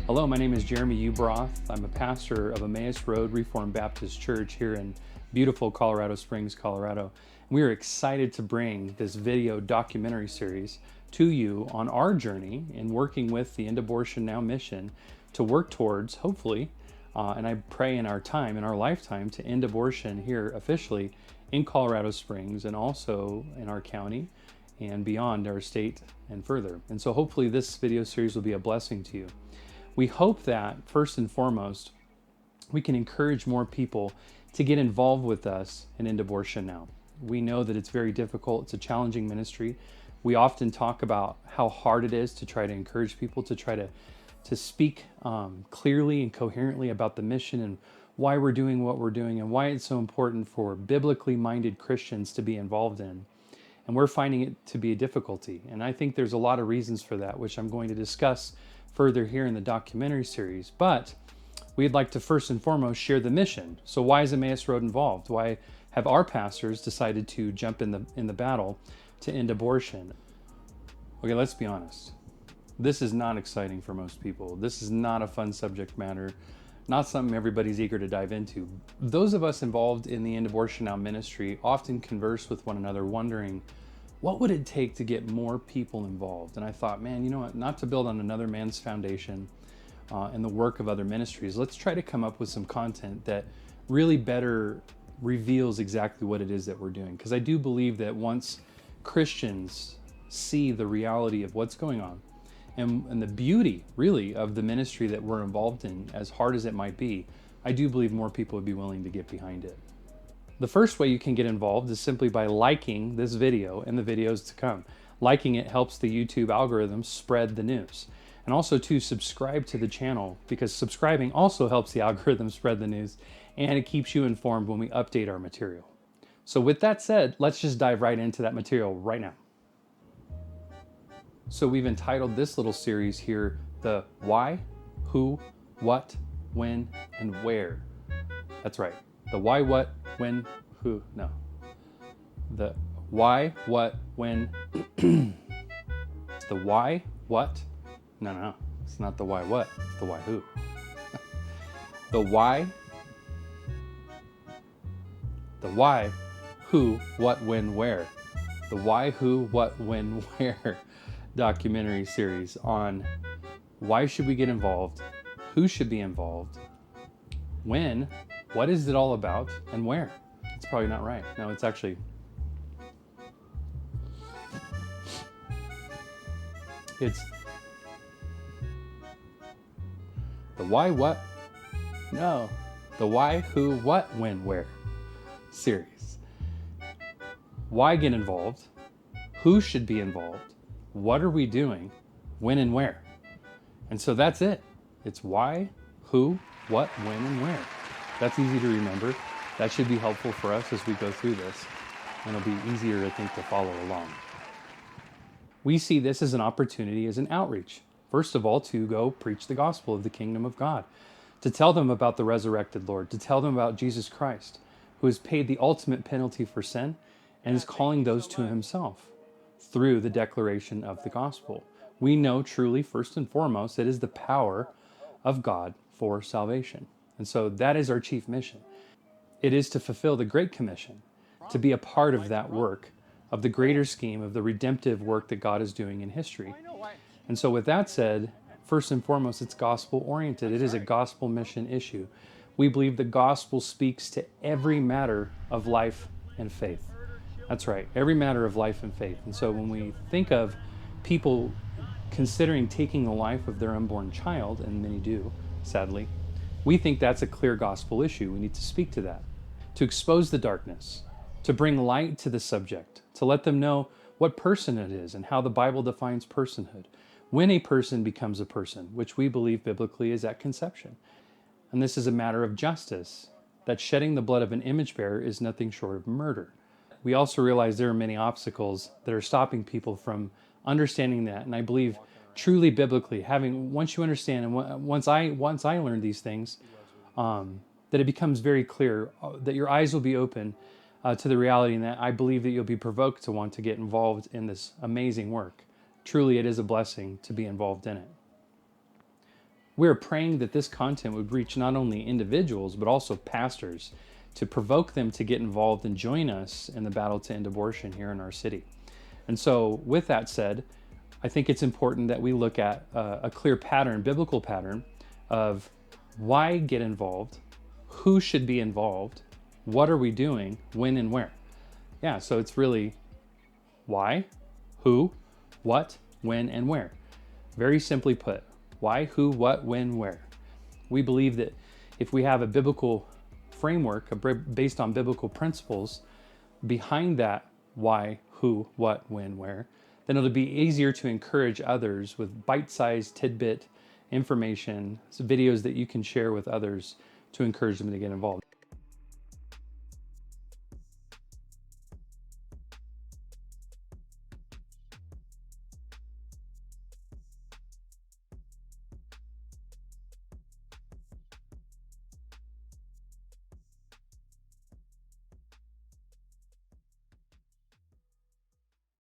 Hello, my name is Jeremy Ubroth. I'm a pastor of Emmaus Road Reformed Baptist Church here in beautiful Colorado Springs, Colorado. We are excited to bring this video documentary series to you on our journey in working with the End Abortion Now mission to work towards, hopefully, and I pray in our time, in our lifetime, to end abortion here officially in Colorado Springs and also in our county and beyond our state and further. And so hopefully this video series will be a blessing to you. We hope that, first and foremost, we can encourage more people to get involved with us in End Abortion Now. We know that it's very difficult. It's a challenging ministry. We often talk about how hard it is to try to encourage people to try to speak clearly and coherently about the mission and why we're doing what we're doing and why it's so important for biblically minded Christians to be involved in. And we're finding it to be a difficulty. And I think there's a lot of reasons for that, which I'm going to discuss further here in the documentary series. But we'd like to first and foremost share the mission. So why is Emmaus Road involved? Why have our pastors decided to jump in the battle to end abortion? Okay, let's be honest. This is not exciting for most people. This is not a fun subject matter, not something everybody's eager to dive into. Those of us involved in the End Abortion Now ministry often converse with one another wondering, what would it take to get more people involved? And I thought, man, you know what, not to build on another man's foundation and the work of other ministries, let's try to come up with some content that really better reveals exactly what it is that we're doing. Because I do believe that once Christians see the reality of what's going on and the beauty, really, of the ministry that we're involved in, as hard as it might be, I do believe more people would be willing to get behind it. The first way you can get involved is simply by liking this video and the videos to come. Liking it helps the YouTube algorithm spread the news. And also to subscribe to the channel, because subscribing also helps the algorithm spread the news and it keeps you informed when we update our material. So with that said, let's just dive right into that material right now. So we've entitled this little series here, the why, who, what, when, and where. That's right. The why, what, when, who, no. The why, what, when, the why, what, no, it's not the why, what, it's the why, who. The why, who, what, when, where. The why, who, what, when, where documentary series on why should we get involved, who should be involved, when, what is it all about, and where. It's probably not right. No, it's actually, it's the why, what, no, the why, who, what, when, where series. Why get involved, who should be involved, what are we doing, when and where. And so that's it. It's why, who, what, when, and where. That's easy to remember. That should be helpful for us as we go through this. And it'll be easier, I think, to follow along. We see this as an opportunity, as an outreach. First of all, to go preach the gospel of the kingdom of God, to tell them about the resurrected Lord, to tell them about Jesus Christ, who has paid the ultimate penalty for sin and is calling those to himself through the declaration of the gospel. We know truly, first and foremost, it is the power of God for salvation. And so that is our chief mission. It is to fulfill the Great Commission, to be a part of that work, of the greater scheme of the redemptive work that God is doing in history. And so with that said, first and foremost, it's gospel-oriented. It is a gospel mission issue. We believe the gospel speaks to every matter of life and faith. That's right, every matter of life and faith. And so when we think of people considering taking the life of their unborn child, and many do, sadly, we think that's a clear gospel issue. We need to speak to that, to expose the darkness, to bring light to the subject, to let them know what person it is and how the Bible defines personhood, when a person becomes a person, which we believe biblically is at conception. And this is a matter of justice, that shedding the blood of an image bearer is nothing short of murder. We also realize there are many obstacles that are stopping people from understanding that. And I believe truly biblically, once you understand, and once I learned these things, that it becomes very clear that your eyes will be open to the reality, and that I believe that you'll be provoked to want to get involved in this amazing work. Truly, it is a blessing to be involved in it. We're praying that this content would reach not only individuals, but also pastors to provoke them to get involved and join us in the battle to end abortion here in our city. And so, with that said, I think it's important that we look at a clear pattern, biblical pattern, of why get involved, who should be involved, what are we doing, when and where. Yeah, so it's really why, who, what, when, and where. Very simply put, why, who, what, when, where. We believe that if we have a biblical framework based on biblical principles behind that why, who, what, when, where, then it'll be easier to encourage others with bite-sized tidbit information, videos that you can share with others to encourage them to get involved.